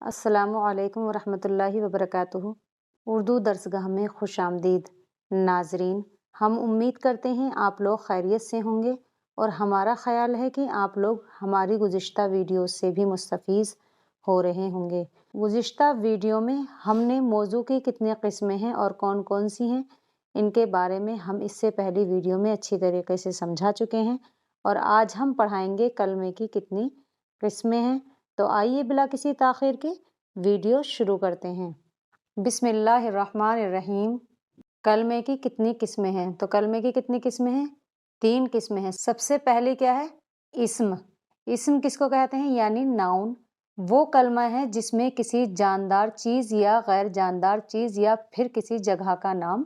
अस्सलामु अलैकुम वरहमतुल्लाहि वबरकातुहू। उर्दू दर्सगाह में खुश आमदीद। नाजरीन, हम उम्मीद करते हैं आप लोग खैरियत से होंगे और हमारा ख़याल है कि आप लोग हमारी गुज़िश्ता वीडियो से भी मुस्तफ़ीज़ हो रहे होंगे। गुज़िश्ता वीडियो में हमने मौजू की कितनी किस्में हैं और कौन कौन सी हैं, इनके बारे में हम इससे पहली वीडियो में अच्छी तरीके से समझा चुके हैं और आज हम पढ़ाएंगे कलमे की कितनी किस्में हैं। तो आइए बिला किसी ताख़ीर के वीडियो शुरू करते हैं। बिस्मिल्लाहिर्रहमानिर्रहीम। कलमे की कितनी किस्में हैं? तो कलमे की कितनी किस्में हैं? 3 किस्में हैं। सबसे पहले क्या है? इस्म। इस्म किसको कहते हैं? यानी नाउन। वो कलमा है जिसमें किसी जानदार चीज़ या गैर जानदार चीज़ या फिर किसी जगह का नाम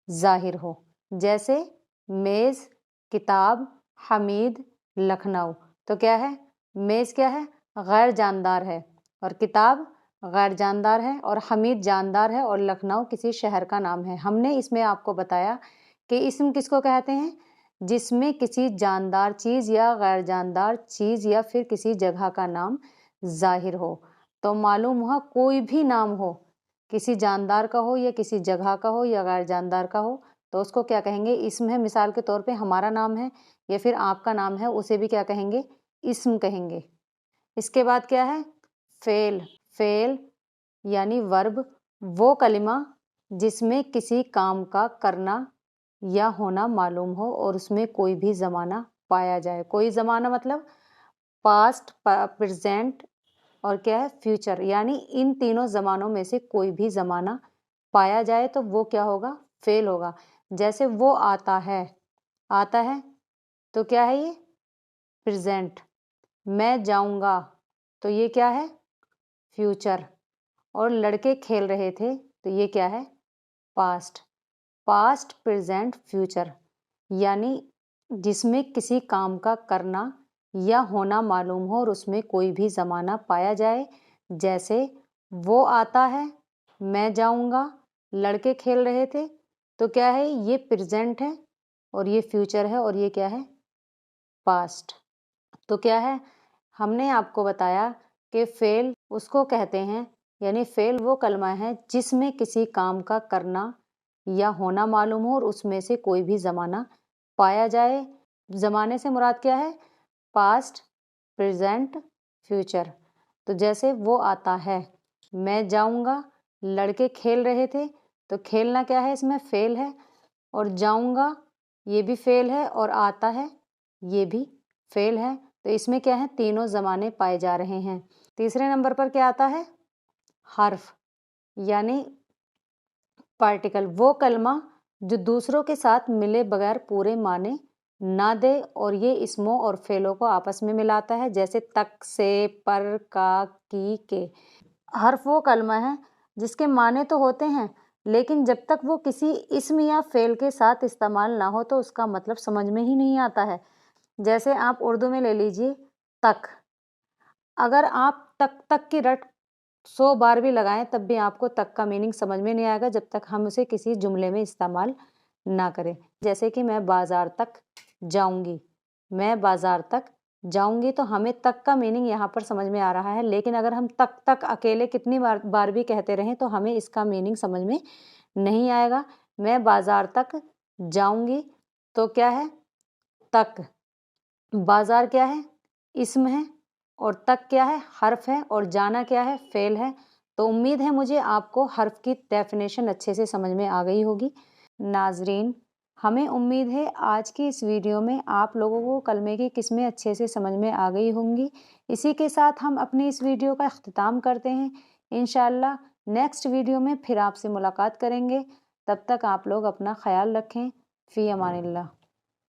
ज़ाहिर हो, जैसे मेज़, किताब, हमीद, लखनऊ। तो क्या है? मेज़ क्या है? गैर जानदार है, और किताब गैर जानदार है, और हमीद जानदार है, और लखनऊ किसी शहर का नाम है। हमने इसमें आपको बताया कि इस्म किसको कहते हैं? जिसमें किसी जानदार चीज़ या गैर जानदार चीज़ या फिर किसी जगह का नाम ज़ाहिर हो। तो मालूम हुआ कोई भी नाम हो, किसी जानदार का हो या किसी जगह का हो या गैर जानदार का हो, तो उसको क्या कहेंगे? इस्म है। मिसाल के तौर पे हमारा नाम है या फिर आपका नाम है, उसे भी क्या कहेंगे? इस्म कहेंगे। इसके बाद क्या है? फ़ेल। फ़ेल यानी वर्ब, वो कलिमा जिसमें किसी काम का करना या होना मालूम हो और उसमें कोई भी ज़माना पाया जाए। कोई ज़माना मतलब पास्ट, प्रेजेंट और क्या है? फ्यूचर। यानी इन तीनों ज़मानों में से कोई भी ज़माना पाया जाए तो वो क्या होगा? फ़ेल होगा। जैसे वो आता है। आता है तो क्या है ये? प्रेजेंट। मैं जाऊंगा तो ये क्या है? फ्यूचर। और लड़के खेल रहे थे तो ये क्या है? पास्ट। पास्ट, प्रेजेंट, फ्यूचर यानी जिसमें किसी काम का करना या होना मालूम हो और उसमें कोई भी ज़माना पाया जाए। जैसे वो आता है, मैं जाऊंगा, लड़के खेल रहे थे, तो क्या है? ये प्रेजेंट है और ये फ्यूचर है और ये क्या है? पास्ट। तो क्या है? हमने आपको बताया कि फ़ेल उसको कहते हैं, यानी फ़ेल वो कलमा है जिसमें किसी काम का करना या होना मालूम हो और उसमें से कोई भी ज़माना पाया जाए। ज़माने से मुराद क्या है? Past, present, future. तो जैसे वो आता है, मैं जाऊंगा, लड़के खेल रहे थे, तो खेलना क्या है? इसमें फ़ेल है, और जाऊंगा ये भी फ़ेल है, और आता है ये भी फ़ेल है। तो इसमें क्या है? तीनों ज़माने पाए जा रहे हैं। तीसरे नंबर पर क्या आता है? हर्फ यानी पार्टिकल, वो कलमा जो दूसरों के साथ मिले बगैर पूरे माने ना दे और ये इस्मों और फ़ेलों को आपस में मिलाता है। जैसे तक, से, पर, का, की, के। हर्फ वो कलमा है जिसके माने तो होते हैं, लेकिन जब तक वो किसी इस्म या फ़ेल के साथ इस्तेमाल ना हो तो उसका मतलब समझ में ही नहीं आता है। जैसे आप उर्दू में ले लीजिए तक। अगर आप तक तक की रट 100 बार भी लगाएं तब भी आपको तक का मीनिंग समझ में नहीं आएगा जब तक हम उसे किसी जुमले में इस्तेमाल ना करें। जैसे कि मैं बाज़ार तक जाऊंगी। मैं बाज़ार तक जाऊंगी, तो हमें तक का मीनिंग यहाँ पर समझ में आ रहा है, लेकिन अगर हम तक तक अकेले कितनी बार भी कहते रहें तो हमें इसका मीनिंग समझ में नहीं आएगा। मैं बाज़ार तक जाऊंगी तो क्या है? तक। बाज़ार क्या है? इस्म है, और तक क्या है? हर्फ है, और जाना क्या है? फ़ेल है। तो उम्मीद है मुझे आपको हर्फ की डेफिनेशन अच्छे से समझ में आ गई होगी। नाजरीन, हमें उम्मीद है आज की इस वीडियो में आप लोगों को कलमे की किस्में अच्छे से समझ में आ गई होंगी। इसी के साथ हम अपनी इस वीडियो का अख्तिताम करते हैं। इंशाअल्लाह नेक्स्ट वीडियो में फिर आपसे मुलाकात करेंगे। तब तक आप लोग अपना ख्याल रखें। फ़ी अमानिल्लाह।